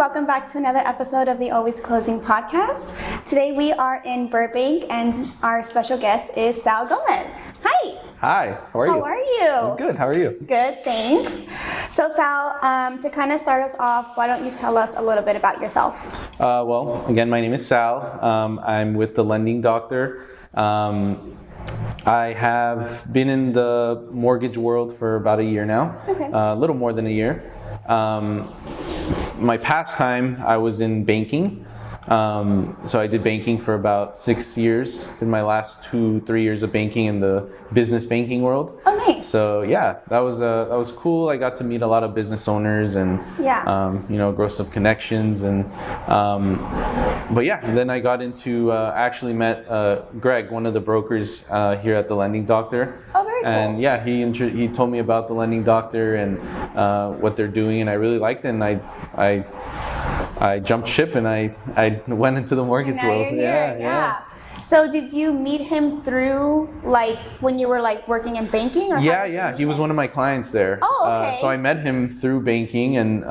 welcome back to another episode of the Always Closing podcast. Today we are in Burbank and our special guest is Sal Gomez. Hi. Hi, how are you? How are you? I'm good, how are you? Good, thanks. So Sal, to kind of start us off, why don't you tell us a little bit about yourself? Well, again, my name is Sal. I'm with the Lending Doctor. I have been in the mortgage world for about a year now, a little more than a year. My pastime, I was in banking. So I did banking for about 6 years. Did my last 2-3 years of banking in the business banking world. Oh, nice. So yeah, that was cool. I got to meet a lot of business owners and grow some connections but yeah. And then I got into actually met Greg, one of the brokers here at the Lending Doctor. Oh, very cool. And yeah, he told me about the Lending Doctor and what they're doing, and I really liked it. And I jumped ship and I went into the mortgage world. You're here. Yeah. So did you meet him through when you were working in banking? Or Yeah. He was one of my clients there. Oh, okay. So I met him through banking, and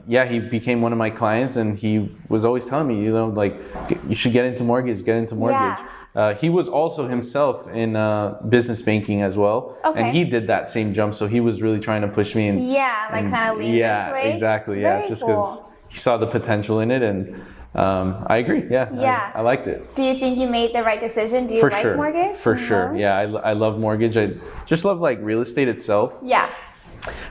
he became one of my clients, and he was always telling me, you should get into mortgage. Yeah. He was also himself in business banking as well, okay. And he did that same jump. So he was really trying to push me. Kind of lean this way. Exactly. Very just cool. because he saw the potential in it, and I agree. Yeah. I liked it. Do you think you made the right decision? Do you like mortgage? For sure. Yeah, I love mortgage. I just love real estate itself. Yeah.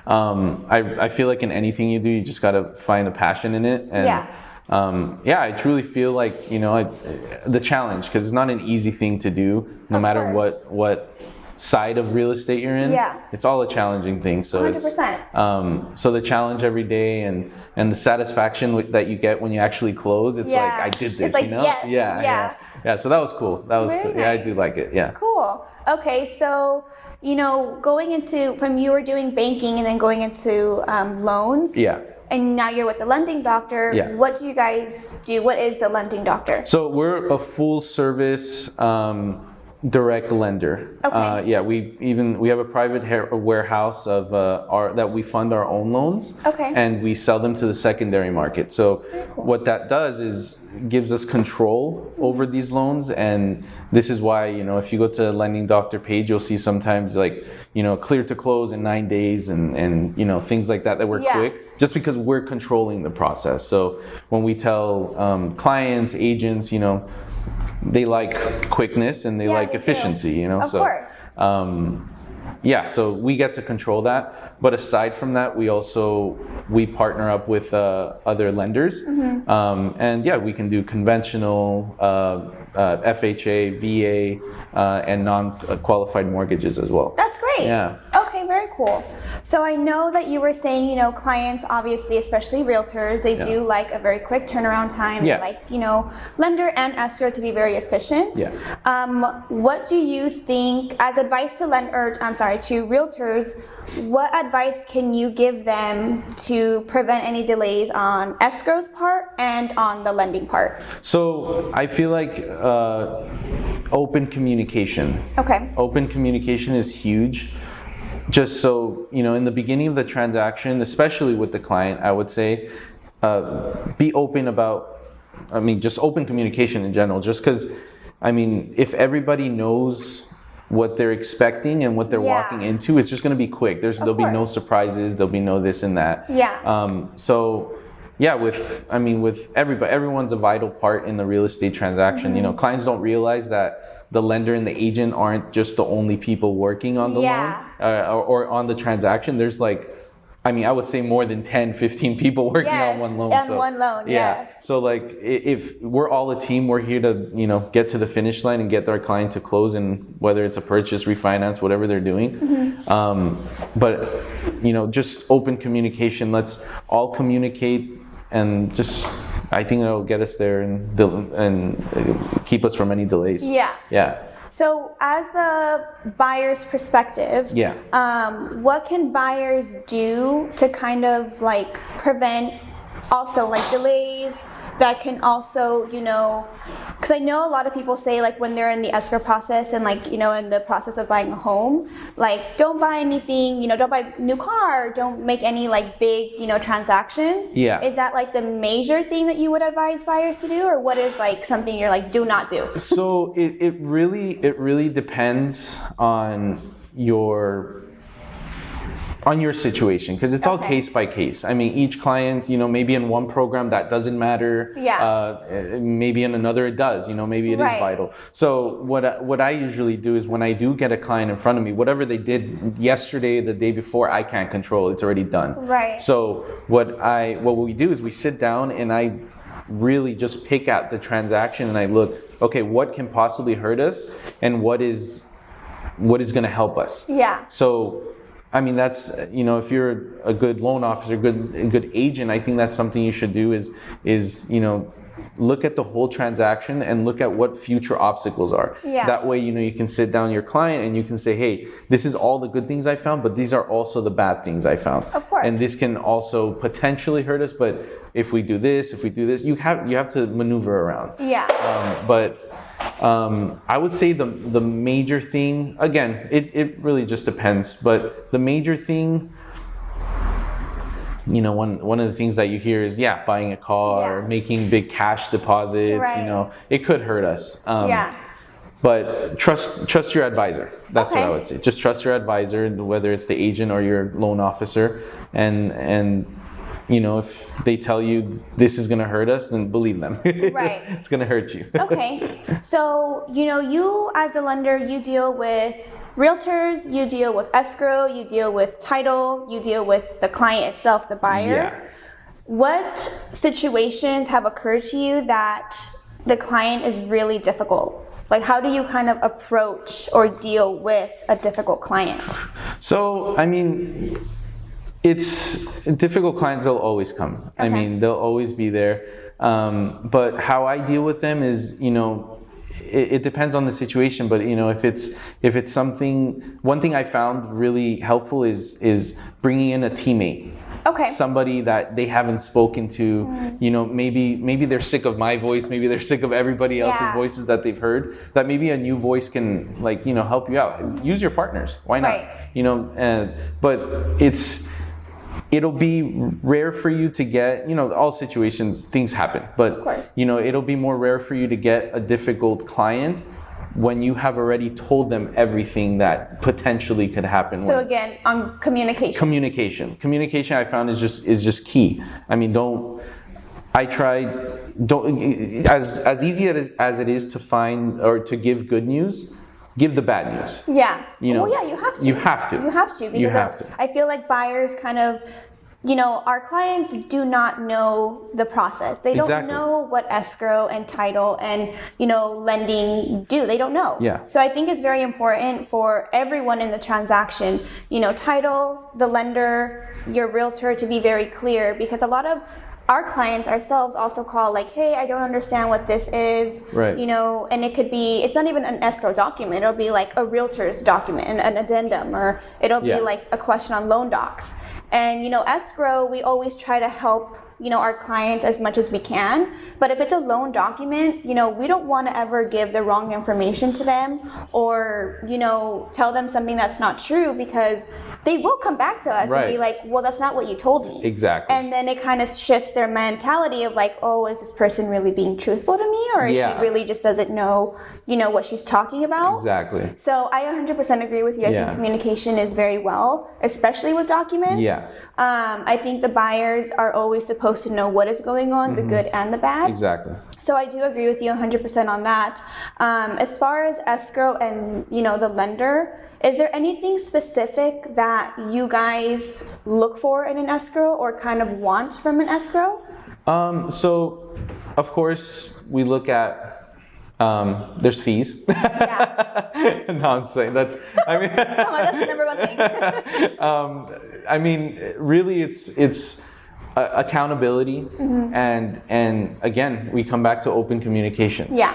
I feel like in anything you do, you just got to find a passion in it. And, I truly feel the challenge, because it's not an easy thing to do, no matter what side of real estate you're in. Yeah. It's all a challenging thing. So 100%. So the challenge every day and the satisfaction that you get when you actually close, it's I did this, Yes. Yeah. So that was cool. Cool. Nice. Yeah, I do like it. Yeah. Cool. Okay, so going into from you were doing banking and then going into loans. Yeah. And now you're with the Lending Doctor. Yeah. What do you guys do? What is the Lending Doctor? So we're a full service direct lender. Okay. We have a private warehouse of that we fund our own loans. Okay. And we sell them to the secondary market. So what that does is gives us control over these loans, and this is why if you go to the Lending Doctor page, you'll see sometimes clear to close in 9 days and things like that were quick, just because we're controlling the process. So when we tell clients, agents, they like quickness and they like efficiency, Of course. So we get to control that. But aside from that, we partner up with other lenders. Mm-hmm. And we can do conventional FHA, VA, and non-qualified mortgages as well. That's great. Yeah. Okay, very cool. So I know that you were saying, clients, obviously, especially realtors, they do like a very quick turnaround time. Yeah. They like, lender and escrow to be very efficient. Yeah. What do you think, as advice to to realtors, what advice can you give them to prevent any delays on escrow's part and on the lending part? So I feel like open communication. Okay. Open communication is huge. Just so, in the beginning of the transaction, especially with the client, I would say, be open about, just open communication in general, just because, if everybody knows what they're expecting and what they're walking into, it's just going to be quick. There'll be no surprises. There'll be no this and that. Yeah. With everybody, everyone's a vital part in the real estate transaction. Mm-hmm. Clients don't realize that the lender and the agent aren't just the only people working on the loan or on the transaction. There's I would say more than 10, 15 people working on one loan. One loan, yes. So if we're all a team, we're here to, get to the finish line and get our client to close, and whether it's a purchase, refinance, whatever they're doing. Mm-hmm. But just open communication. Let's all communicate, and I think it'll get us there and keep us from any delays. Yeah. Yeah. So as the buyer's perspective, what can buyers do to kind of prevent also delays, that can also, because I know a lot of people say like when they're in the escrow process and like, in the process of buying a home, like don't buy anything, don't buy a new car, don't make any like big, transactions. Yeah. Is that like the major thing that you would advise buyers to do, or what is like something you're like, do not do? So it really depends on your situation, because it's all case by case. I mean, each client, maybe in one program that doesn't matter. Yeah. Maybe in another it does. Maybe it is vital. So what I usually do is when I do get a client in front of me, whatever they did yesterday, the day before, I can't control. It's already done. Right. So what we do is we sit down and I really just pick at the transaction and I look, okay, what can possibly hurt us and what is going to help us. Yeah. So I mean, that's, if you're a good loan officer, a good agent, I think that's something you should do is look at the whole transaction and look at what future obstacles are. Yeah. That way, you can sit down your client and you can say, hey, this is all the good things I found, but these are also the bad things I found. Of course. And this can also potentially hurt us, but if we do this, you have to maneuver around. Yeah. I would say the major thing, again, it really just depends, but the major thing, one of the things that you hear is, buying a car, making big cash deposits, right. It could hurt us. But trust your advisor. That's what I would say. Just trust your advisor, whether it's the agent or your loan officer, and if they tell you this is going to hurt us, then believe them. Right. It's going to hurt you. Okay. So, you as a lender, you deal with realtors, you deal with escrow, you deal with title, you deal with the client itself, the buyer. Yeah. What situations have occurred to you that the client is really difficult? Like, how do you kind of approach or deal with a difficult client? So, I mean, it's difficult clients, they'll always come. Okay. I mean, they'll always be there. But how I deal with them is, it depends on the situation, but if it's something, one thing I found really helpful is bringing in a teammate. Okay. Somebody that they haven't spoken to, maybe they're sick of my voice, maybe they're sick of everybody else's voices that they've heard, that maybe a new voice can help you out. Use your partners. Why not? Right. But it'll be rare for you to get, all situations, things happen, but, of course. It'll be more rare for you to get a difficult client when you have already told them everything that potentially could happen. So again, on communication. Communication I found is just key. I mean, as easy as it is to find or to give good news, give the bad news. Yeah. You have to. You have to. Because I feel like buyers kind of, our clients do not know the process. They don't know what escrow and title and, lending do. They don't know. Yeah. So I think it's very important for everyone in the transaction, title, the lender, your realtor, to be very clear, because a lot of our clients ourselves also call like, hey, I don't understand what this is, right. And it could be, it's not even an escrow document. It'll be like a realtor's document, an addendum, or it'll be like a question on loan docs. And, escrow, we always try to help, our clients as much as we can. But if it's a loan document, we don't want to ever give the wrong information to them or, tell them something that's not true, because they will come back to us and be like, well, that's not what you told me. Exactly. And then it kind of shifts their mentality of like, oh, is this person really being truthful to me? Or she really just doesn't know, what she's talking about? Exactly. So I 100% agree with you. I think communication is very well, especially with documents. Yeah. I think the buyers are always supposed to know what is going on, the good and the bad. Exactly. So I do agree with you 100% on that. As far as escrow and, the lender, is there anything specific that you guys look for in an escrow or kind of want from an escrow? So, of course, we look at, there's fees. Yeah. No, I'm saying that's the number one thing. I mean, really, it's accountability, and again, we come back to open communication. Yeah.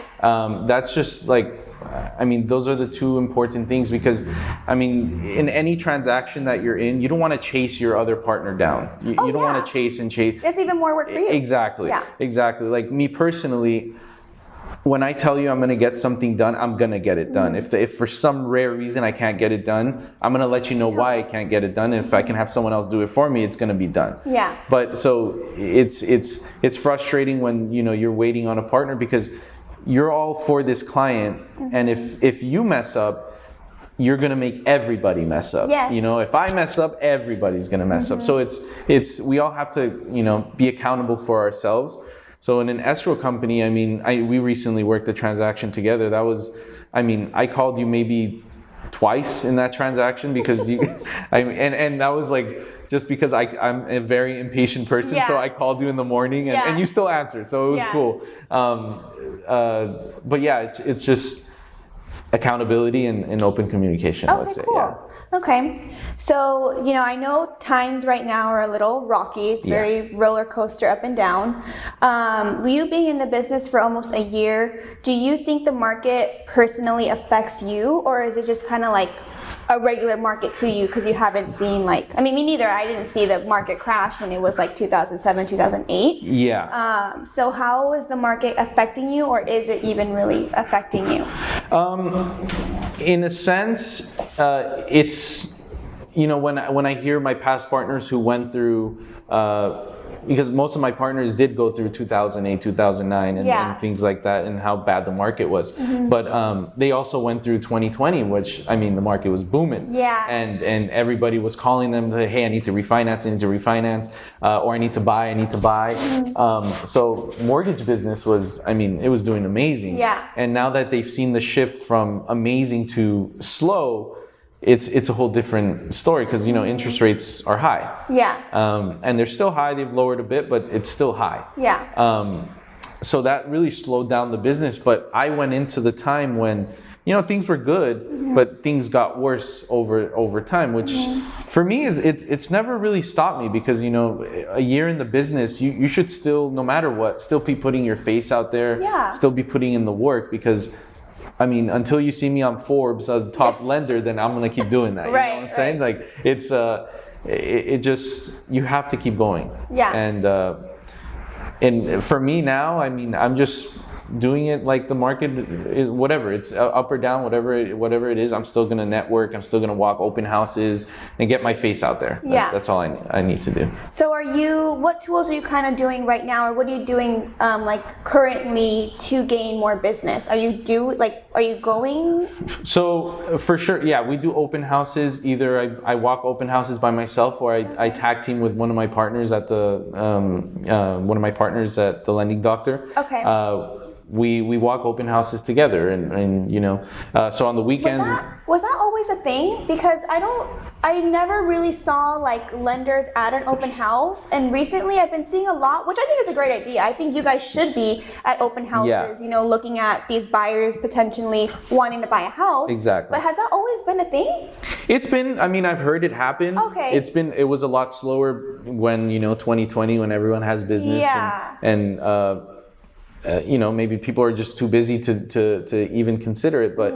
That's just like I mean, those are the two important things, because I mean, in any transaction that you're in, you don't want to chase your other partner down. You don't want to chase and chase. It's even more work for you. Exactly. Yeah. Exactly. Like me personally, when I tell you I'm going to get something done, I'm going to get it done. If for some rare reason I can't get it done, I'm going to let you know why I can't get it done. And if I can have someone else do it for me, it's going to be done. Yeah. But so it's frustrating when, you know, you're waiting on a partner, because you're all for this client. And if you mess up, you're going to make everybody mess up. Yes. You know, if I mess up, everybody's going to mess up. So it's we all have to, you know, be accountable for ourselves. So in an escrow company, I mean, we recently worked a transaction together. That was, I mean, I called you maybe twice in that transaction, because you, and that was like, just because I'm a very impatient person. So I called you in the morning, and you still answered. So it was cool. But yeah, it's just accountability and open communication, I would say. Cool. Yeah. Okay. So, you know, I know times right now are a little rocky. It's very roller coaster up and down. You being in the business for almost a year, do you think the market personally affects you, or is it just kind of like a regular market to you because you haven't seen, like, I mean, me neither. I didn't see the market crash when it was like 2007, 2008. Yeah. So how is the market affecting you, or is it even really affecting you? In a sense, it's, you know, when I hear my past partners who went through, because most of my partners did go through 2008, 2009 and things like that, and how bad the market was. But they also went through 2020, which, I mean, the market was booming. Yeah. And everybody was calling them to, hey, I need to refinance, or I need to buy. So mortgage business was, I mean, it was doing amazing. Yeah. And now that they've seen the shift from amazing to slow, it's a whole different story, because, you know, interest rates are high. Yeah. And they're still high. They've lowered a bit, but it's still high. Yeah. So that really slowed down the business. But I went into the time when, you know, things were good, but things got worse over time, which for me, it's never really stopped me, because, you know, a year in the business, you should still, no matter what, still be putting your face out there, still be putting in the work, because, I mean, until you see me on Forbes as a top lender, then I'm gonna keep doing that. You know what I'm saying? Like, it's it just, you have to keep going. Yeah. And for me now, I mean, I'm just doing it like the market is, whatever it's up or down, whatever it is, I'm still gonna network. I'm still gonna walk open houses and get my face out there. That's all I need to do. So what tools are you kind of doing right now, or what are you doing like currently to gain more business? Are you going? So for sure, yeah, we do open houses. Either I walk open houses by myself, or I tag team with one of my partners at the lending doctor. Okay. We walk open houses together, and you know, so on the weekends. Was that always a thing? Because I never really saw like lenders at an open house, and recently I've been seeing a lot, which I think is a great idea. I think you guys should be at open houses, you know, looking at these buyers potentially wanting to buy a house. Exactly. But has that always been a thing? It's been, I mean, I've heard it happen. Okay. It was a lot slower when, you know, 2020, when everyone has business. And you know, maybe people are just too busy to even consider it. But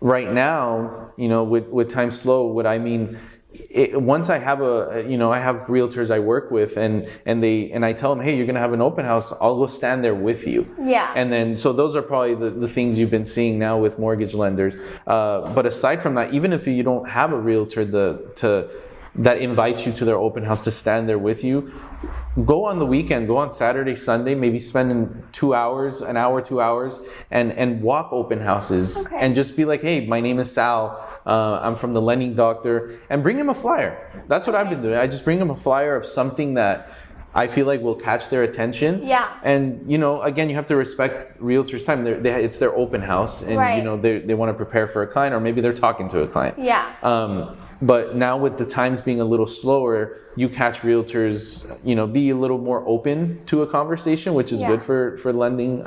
right now, you know, with time slow, what I mean, once I have I have realtors I work with, and I tell them, hey, you're gonna have an open house, I'll go stand there with you. Yeah. And then, so those are probably the things you've been seeing now with mortgage lenders. But aside from that, even if you don't have a realtor that invites you to their open house to stand there with you, go on the weekend, go on Saturday, Sunday, maybe spend 2 hours, an hour, 2 hours, and walk open houses. And just be like, hey, my name is Sal, I'm from the lending doctor, and bring him a flyer. That's what I've been doing. I just bring him a flyer of something that I feel like will catch their attention. Yeah. And, you know, again, you have to respect realtors' time. It's their open house, and you know, they want to prepare for a client, or maybe they're talking to a client. Yeah. But now with the times being a little slower, you catch realtors, you know, be a little more open to a conversation, which is good for lending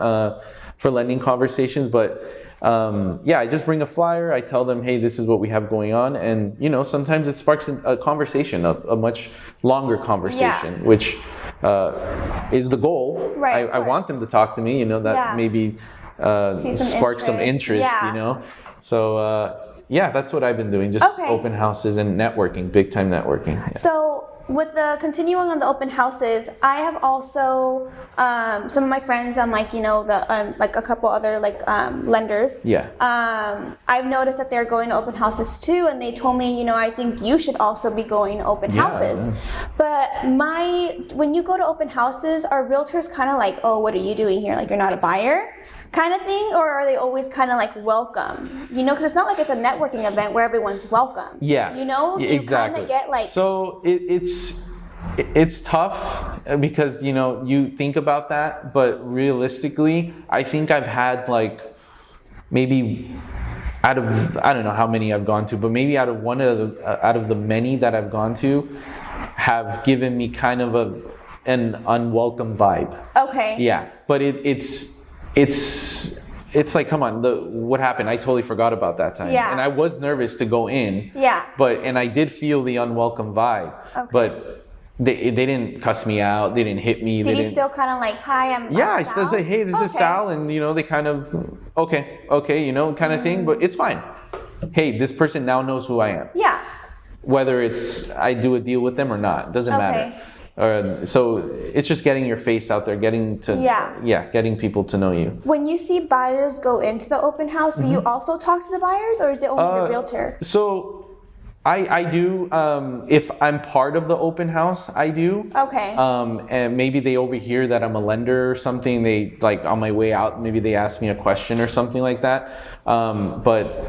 conversations. But I just bring a flyer. I tell them, hey, this is what we have going on, and you know, sometimes it sparks a conversation, a much longer conversation, which is the goal. I want them to talk to me. You know, that maybe spark some interest, Yeah. you know? So, yeah, that's what I've been doing. Just Okay. open houses and networking, big time networking. Yeah. So with the continuing on the open houses, I have also some of my friends on like the like a couple other like lenders. Yeah. I've noticed that they're going to open houses too, and they told me I think you should also be going to open houses. But when you go to open houses, are realtors kind of like, oh, what are you doing here? Like you're not a buyer? Kind of thing, or are they always kind of like welcome? Because it's not like it's a networking event where everyone's welcome. Yeah. Do you exactly. kind of get like? So it's tough because you think about that, but realistically, I think I've had like maybe out of I don't know how many I've gone to, but maybe out of the many that I've gone to, have given me kind of an unwelcome vibe. Okay. Yeah, but it's like, come on, what happened? I totally forgot about that time. Yeah. And I was nervous to go in. Yeah. And I did feel the unwelcome vibe. Okay. But they didn't cuss me out. They didn't hit me. Did you still kind of like, hi, I'm Yeah, I Sal? still say, hey, this is Sal. And, they kind of, okay, kind of thing. But it's fine. Hey, this person now knows who I am. Yeah. Whether I do a deal with them or not. Doesn't matter. So it's just getting your face out there, getting people to know you. When you see buyers go into the open house, do you also talk to the buyers, or is it only the realtor? So I do. If I'm part of the open house, I do. Okay. And maybe they overhear that I'm a lender or something. They like on my way out, maybe they ask me a question or something like that. But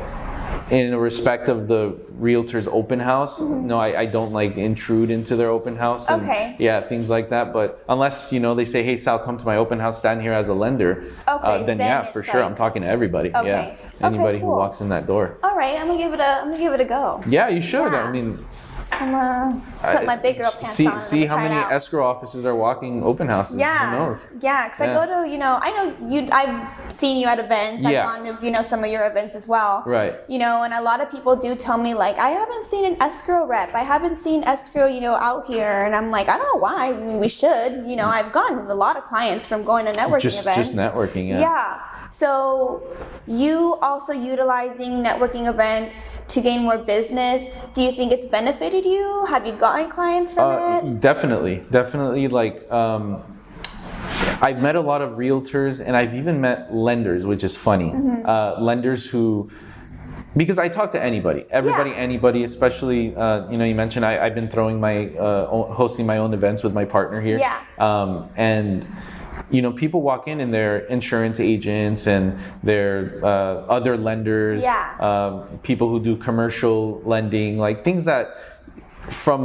in respect of the realtor's open house, no, I don't like intrude into their open house. And, yeah, things like that. But unless they say, hey, Sal, come to my open house, stand here as a lender. Then yeah, for sure, I'm talking to everybody. Okay. Yeah, anybody cool. who walks in that door. All right, I'm gonna give it a go. Yeah, you should. Yeah. I mean, I'm gonna put my big girl pants on. See how many escrow officers are walking open houses. Yeah. Who knows? Yeah, because I go to, I know you. I've seen you at events. I've gone to, some of your events as well. Right. And a lot of people do tell me like, I haven't seen an escrow rep. I haven't seen escrow, out here. And I'm like, I don't know why. I mean, we should. I've gotten a lot of clients from going to networking events. Just networking. Yeah. Yeah. So you also utilizing networking events to gain more business. Do you think it's benefited you? Have you gotten clients from it? Definitely. Like, I've met a lot of realtors, and I've even met lenders, which is funny. Lenders who, because I talk to anybody, especially, you mentioned I've been throwing hosting my own events with my partner here. Yeah. And people walk in and they're insurance agents and they're other lenders, people who do commercial lending, like things that from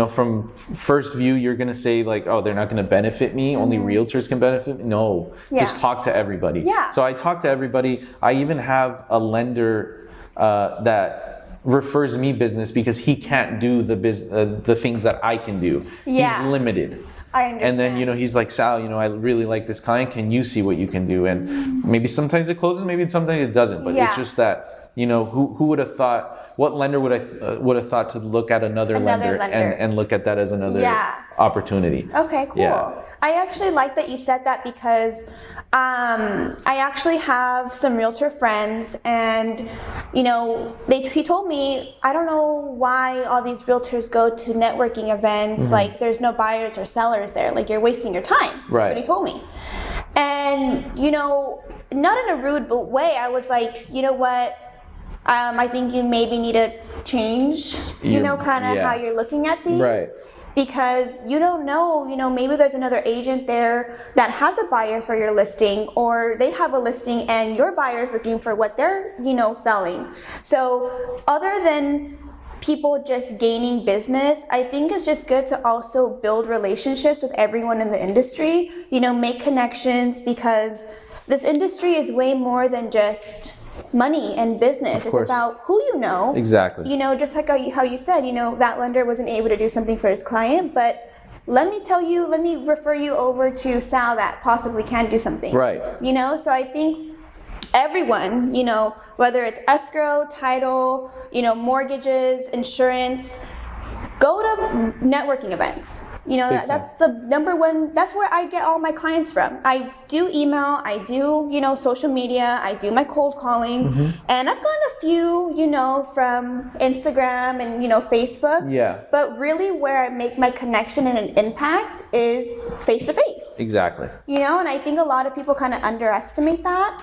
from first view, you're going to say like, oh, they're not going to benefit me. Only realtors can benefit me. No, just talk to everybody. Yeah. So I talk to everybody. I even have a lender that refers me business because he can't do the things that I can do. Yeah. He's limited. I understand. And then, he's like, Sal, I really like this client. Can you see what you can do? And maybe sometimes it closes, maybe sometimes it doesn't. But it's just that, who would have thought, what lender would have thought to look at another lender. And look at that as another opportunity. Okay, cool. Yeah. I actually like that you said that because I actually have some realtor friends, and he told me, I don't know why all these realtors go to networking events, like there's no buyers or sellers there, like you're wasting your time. That's what he told me. And not in a rude way, I was like, you know what, I think you maybe need to change how you're looking at these. Right. Because you don't know, maybe there's another agent there that has a buyer for your listing, or they have a listing and your buyer's looking for what they're, selling. So other than people just gaining business, I think it's just good to also build relationships with everyone in the industry, make connections, because this industry is way more than just money and business. It's about who you know. Exactly. Just like how you said, that lender wasn't able to do something for his client, but let me refer you over to Sal that possibly can do something. Right. So I think everyone, whether it's escrow, title, mortgages, insurance, go to networking events. You know, that's the number one, that's where I get all my clients from. I do email, I do, you know, social media, I do my cold calling, and I've gotten a few, you know, from Instagram and, you know, Facebook. Yeah. But really where I make my connection and an impact is face to face. Exactly. You know, and I think a lot of people kind of underestimate that.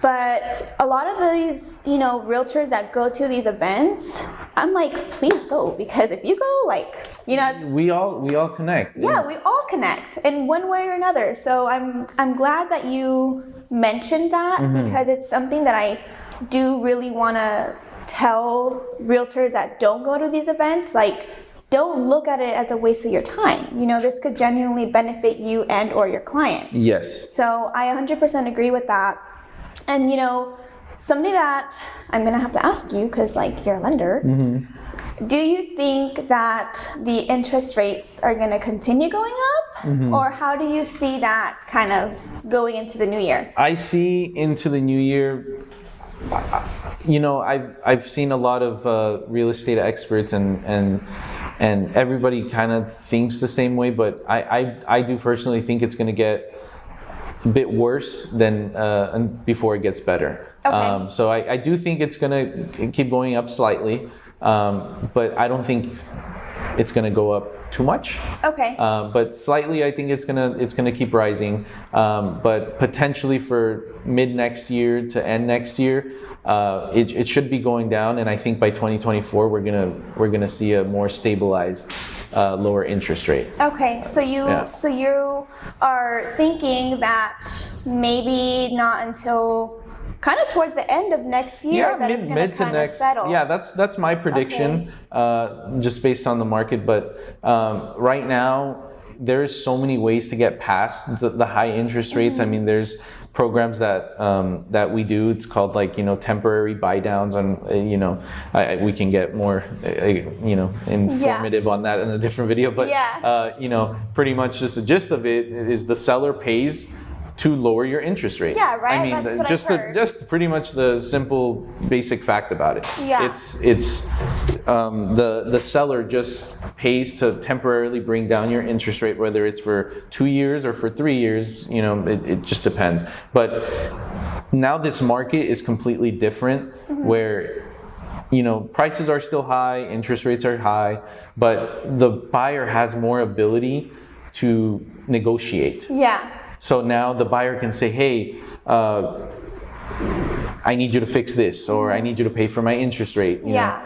But a lot of these, you know, realtors that go to these events, I'm like, please go, because if you go, like, you know, it's, we all connect. yeah, we all connect in one way or another. So I'm glad that you mentioned that, because it's something that I do really want to tell realtors that don't go to these events. Like, don't look at it as a waste of your time. You know, this could genuinely benefit you and or your client. Yes. So I 100% agree with that. And, you know, something that I'm going to have to ask you, because, like, you're a lender, do you think that the interest rates are going to continue going up? Or how do you see that kind of going into the new year? I see into the new year, you know, I've seen a lot of real estate experts and everybody kind of thinks the same way, but I do personally think it's going to get a bit worse than before it gets better. Okay. So I do think it's going to keep going up slightly, but I don't think it's going to go up too much. Okay. But slightly, I think it's gonna keep rising. But potentially for mid next year to end next year, it should be going down. And I think by 2024, we're gonna see a more stabilized, lower interest rate. Okay, so you are thinking that maybe not until kind of towards the end of next year that it's going to kind of settle. Yeah, that's my prediction, just based on the market. But right now, there's so many ways to get past the high interest rates. I mean, there's programs that we do. It's called, like, you know, temporary buy downs, and you know, we can get more informative on that in a different video. But you know, pretty much just the gist of it is the seller pays to lower your interest rate. Yeah, right. I mean, that's what just pretty much the simple basic fact about it. Yeah. It's the seller just pays to temporarily bring down your interest rate, whether it's for 2 years or for 3 years. You know, it just depends. But now this market is completely different, where, you know, prices are still high, interest rates are high, but the buyer has more ability to negotiate. Yeah. So now the buyer can say, hey, I need you to fix this, or I need you to pay for my interest rate. You know?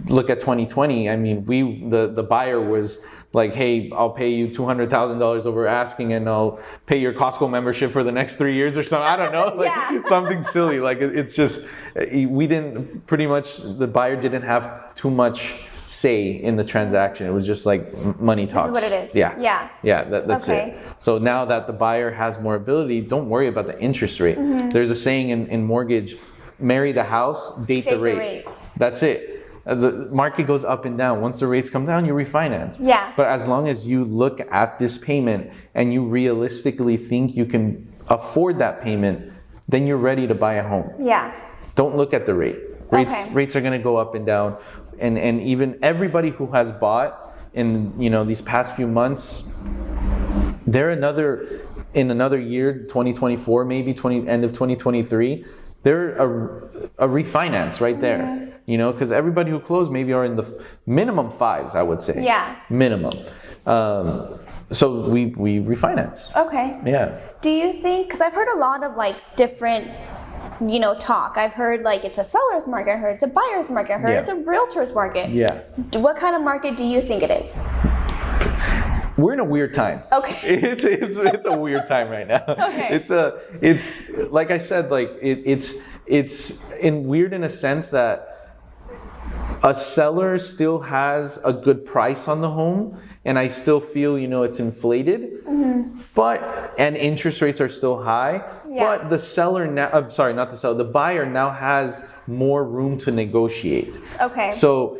Look at 2020. I mean, the buyer was like, hey, I'll pay you $200,000 over asking, and I'll pay your Costco membership for the next 3 years or something. I don't know, like something silly. Like, it's just, the buyer didn't have too much say in the transaction. It was just like money talks. This is what it is. Yeah, that's it. So now that the buyer has more ability, don't worry about the interest rate. There's a saying in mortgage: marry the house, date the rate. That's it. The market goes up and down. Once the rates come down, you refinance. Yeah. But as long as you look at this payment and you realistically think you can afford that payment, then you're ready to buy a home. Yeah. Don't look at the rate. Rates are going to go up and down. And even everybody who has bought in, you know, these past few months, they're in another year, 2024, maybe end of 2023, they're a refinance right there. You know, because everybody who closed maybe are in the minimum fives, I would say. Yeah. Minimum. So we refinance. Okay. Yeah. Do you think, because I've heard a lot of, like, different, you know, talk. I've heard, like, it's a seller's market. I heard it's a buyer's market. I heard it's a realtor's market. Yeah. What kind of market do you think it is? We're in a weird time. Okay. It's a weird time right now. Okay. It's like I said, like it's weird in a sense that a seller still has a good price on the home, and I still feel, you know, it's inflated, and interest rates are still high. But the seller now, the buyer now has more room to negotiate. Okay. So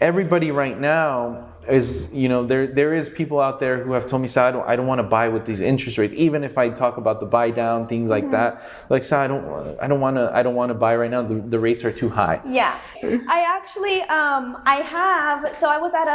everybody right now is, there is people out there who have told me, "So I don't want to buy with these interest rates, even if I talk about the buy down things like that." Like, "So I don't want to buy right now. The rates are too high." Yeah, I actually so I was at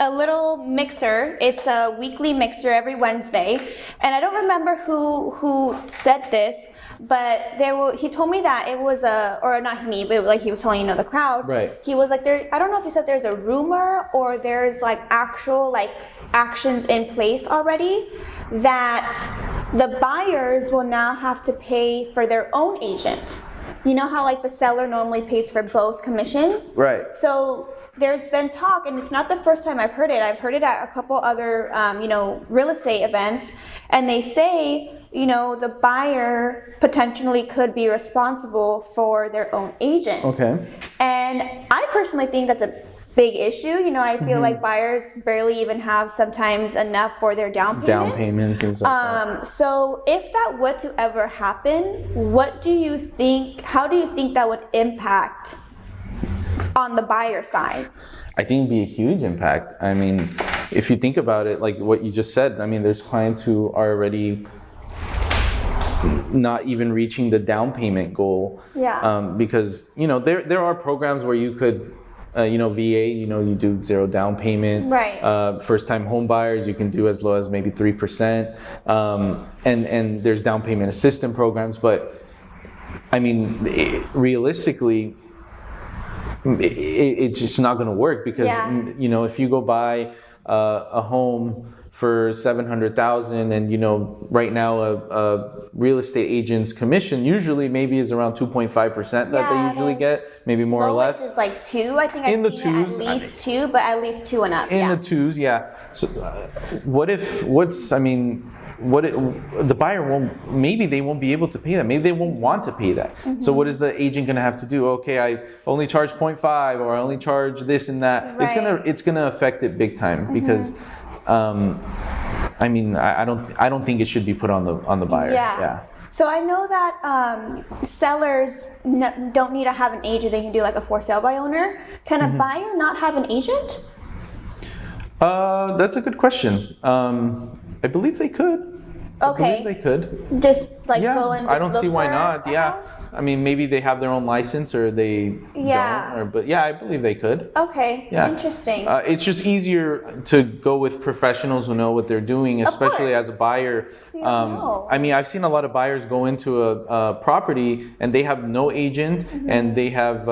a little mixer. It's a weekly mixer every Wednesday, and I don't remember who said this, but he told me that it was or not me, but like he was telling the crowd. Right. He was like, I don't know if he said there's a rumor or there's like actual like actions in place already that the buyers will now have to pay for their own agent. You know how like the seller normally pays for both commissions? Right. So there's been talk, and it's not the first time I've heard it. I've heard it at a couple other, real estate events, and they say, the buyer potentially could be responsible for their own agent. Okay. And I personally think that's a big issue. I feel like buyers barely even have sometimes enough for their down payment. Down payment, things like that. So if that were to ever happen, how do you think that would impact on the buyer side? I think it'd be a huge impact. I mean, if you think about it, like what you just said, I mean, there's clients who are already not even reaching the down payment goal. Yeah. Because, there are programs where you could, VA, you do 0 down payment. Right. First time home buyers, you can do as low as maybe 3%. And there's down payment assistance programs. But I mean, realistically, it's just not going to work because, if you go buy a home for $700,000 and, right now a real estate agent's commission usually maybe is around 2.5% that they usually get, maybe more or less. Is like 2. I think I've seen it at least 2, but at least 2 and up. In the 2s, yeah. So the buyer they won't be able to pay that. Maybe they won't want to pay that. Mm-hmm. So what is the agent going to have to do? Okay, I only charge 0.5 or I only charge this and that. Right. It's gonna affect it big time because I mean, I don't think it should be put on the buyer. Yeah. So I know that sellers don't need to have an agent. They can do like a for sale by owner. Can a buyer not have an agent? That's a good question. I believe they could. Okay. I believe they could. Just like go and just I don't see why not. Yeah. House? I mean, maybe they have their own license or they don't. But I believe they could. Okay. Yeah. Interesting. It's just easier to go with professionals who know what they're doing, especially as a buyer. So you don't know. I mean, I've seen a lot of buyers go into a property and they have no agent and they have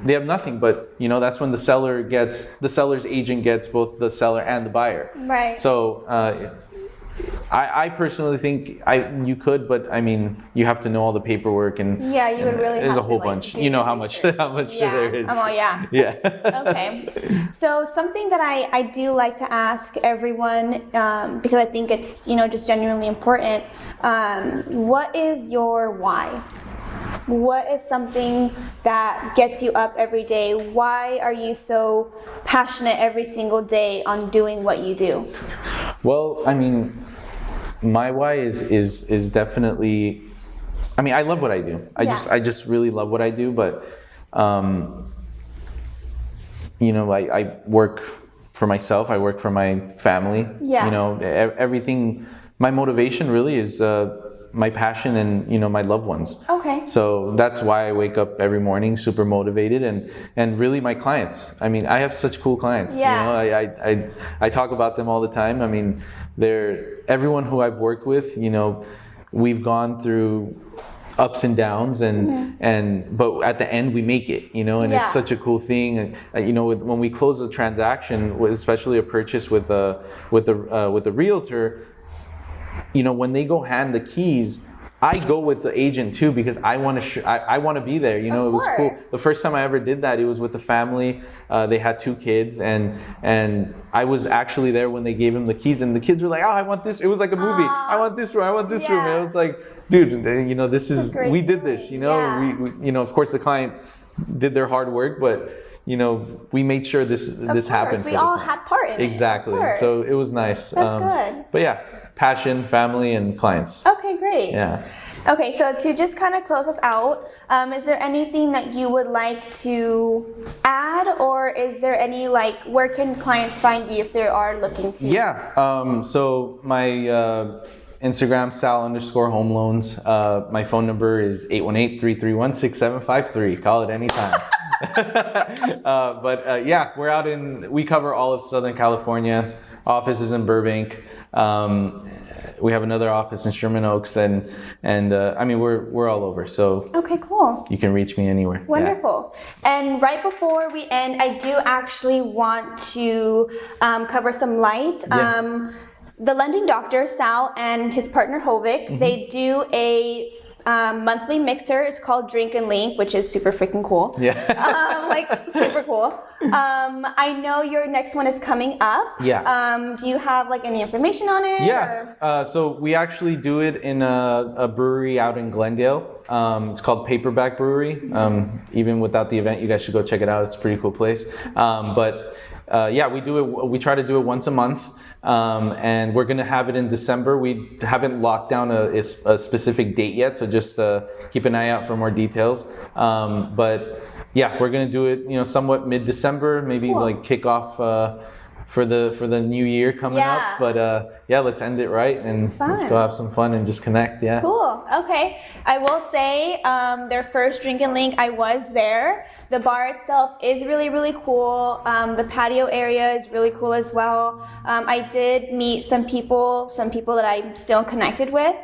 nothing, but that's when the seller's agent gets both the seller and the buyer. Right. So I personally think you could, but I mean, you have to know all the paperwork and you would really there's have a whole to, bunch. You know how much there is. Yeah. Okay. So something that I do like to ask everyone because I think it's just genuinely important. What is your why? What is something that gets you up every day? Why are you so passionate every single day on doing what you do? Well, I mean, my why is definitely, I mean, I love what I do. I just really love what I do, but I work for myself. I work for my family. Yeah. Everything, my motivation really is my passion and my loved ones. Okay. So that's why I wake up every morning super motivated and really my clients. I mean, I have such cool clients. Yeah. I talk about them all the time. I mean, everyone who I've worked with, we've gone through ups and downs but at the end we make it, and it's such a cool thing. And when we close a transaction, especially a purchase with a realtor, when they go hand the keys, I go with the agent too because I want to be there. It was cool. The first time I ever did that, it was with the family. They had 2 kids, and I was actually there when they gave him the keys, and the kids were like, "Oh, I want this." It was like a movie. I want this room. I want this room. And it was like, dude, this is we did this. We of course the client did their hard work, but we made sure this happened. We all had part in it. Exactly. So it was nice. That's good. But yeah. Passion, family, and clients. Okay, great. Yeah. Okay, so to just kind of close us out, is there anything that you would like to add, or is there any, like, where can clients find you if they are looking to? Yeah, so my Instagram, Sal_home loans. My phone number is 818-331-6753. Call it anytime. Yeah, we cover all of Southern California. Office is in Burbank. We have another office in Sherman Oaks, and I mean, we're all over. So Okay, cool. you can reach me anywhere. Wonderful. And right before we end, I do actually want to cover some light. Yeah. The lending doctor, Sal, and his partner, Hovik, they do a monthly mixer. It's called Drink and Link, which is super freaking cool. Yeah. Like, super cool. I know your next one is coming up. Yeah. Do you have, like, any information on it? Yes. So we actually do it in a brewery out in Glendale. It's called Paperback Brewery. Even without the event, you guys should go check it out. It's a pretty cool place. Yeah, we do it. We try to do it once a month. And we're gonna have it in December. We haven't locked down a specific date yet, so just keep an eye out for more details. But yeah, we're gonna do it, somewhat mid-December, maybe Cool. like kick off for the new year coming Yeah. up. But yeah, let's end it right and let's Fun. go have some fun and just connect. Yeah. Cool. Okay. I will say their first Drink and Link, I was there. The bar itself is really, really cool. The patio area is really cool as well. I did meet some people that I'm still connected with.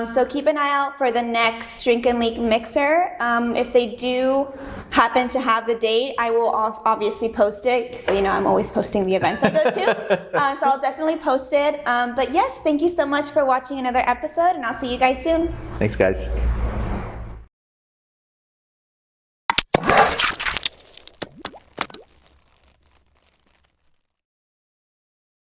So keep an eye out for the next Drink and Link mixer. If they do happen to have the date, I will also obviously post it because I'm always posting the events I go to. So I'll definitely post it. But yes, thank you so much for watching another episode, and I'll see you guys soon. Thanks, guys.